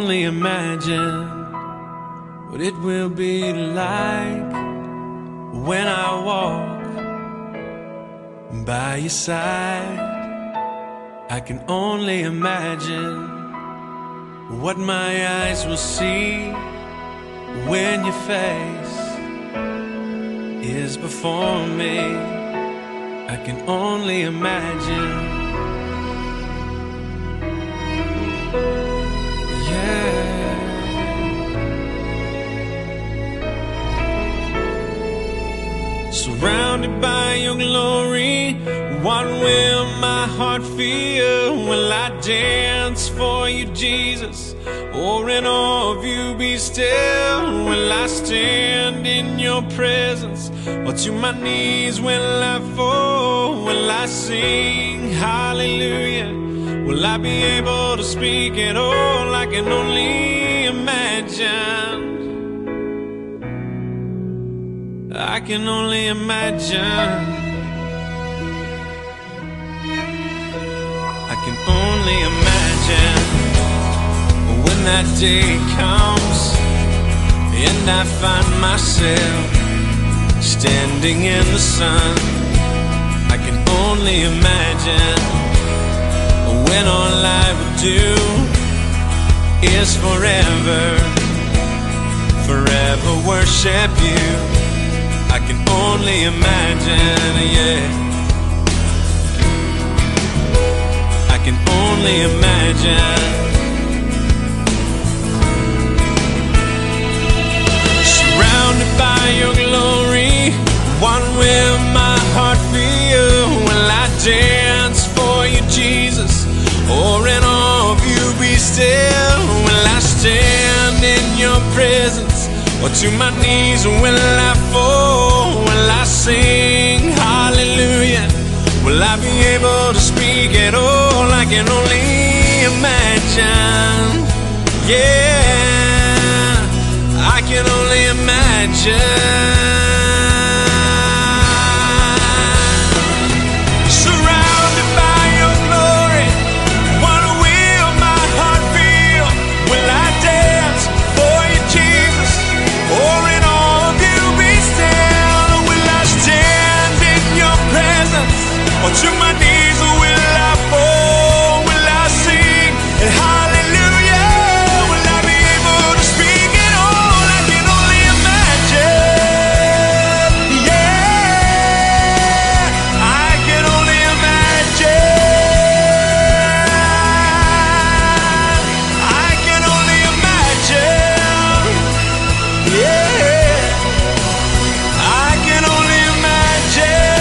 only imagine what it will be like when I walk by your side. I can only imagine what my eyes will see when your face is before me. I can only imagine. Surrounded by your glory, what will my heart feel? Will I dance for you, Jesus? Or in awe of you be still? Will I stand in your presence? Or to my knees will I fall? Will I sing hallelujah? Will I be able to speak at all? I can only imagine. I can only imagine. I can only imagine when that day comes and I find myself standing in the sun. I can only imagine when all I would do is forever, forever worship you. I can only imagine, yeah. I can only imagine. Surrounded by your glory, what will my heart feel? Will I dance for you, Jesus? Or in awe of you be still? Will I stand in your presence? Or to my knees will I fall? Will I sing hallelujah? Will I be able to speak at all? I can only imagine. Yeah, I can only imagine. Surrounded by your glory, what will my heart feel? Will I dance for you, Jesus? Or in all of you be still? Will I stand in your presence? Or to my knees will I fall? Will I sing hallelujah? Will I be able to speak at all? I can only imagine. Yeah, I can only imagine. I can only imagine. Yeah, I can only imagine.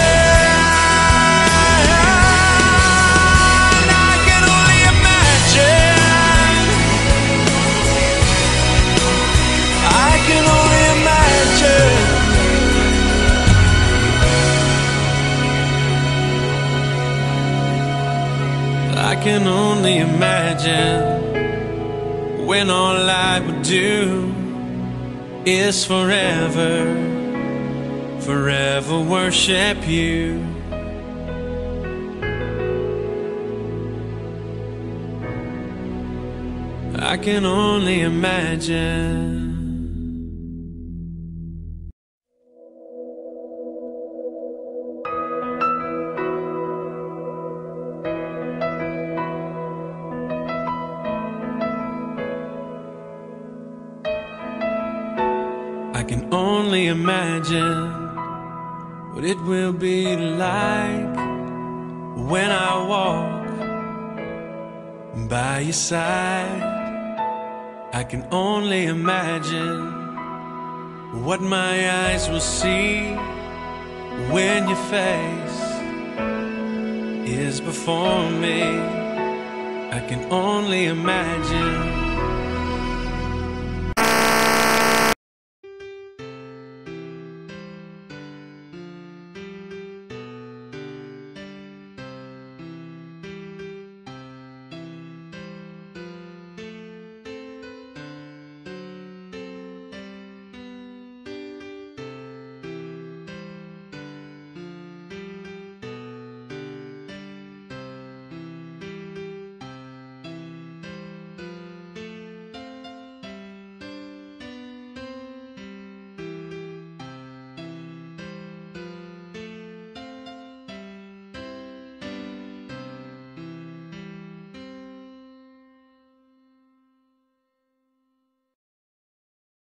I can only imagine. I can only imagine. I can only imagine when all I would do is forever, forever worship you. I can only imagine. I can only imagine what it will be like when I walk by your side. I can only imagine what my eyes will see when your face is before me. I can only imagine.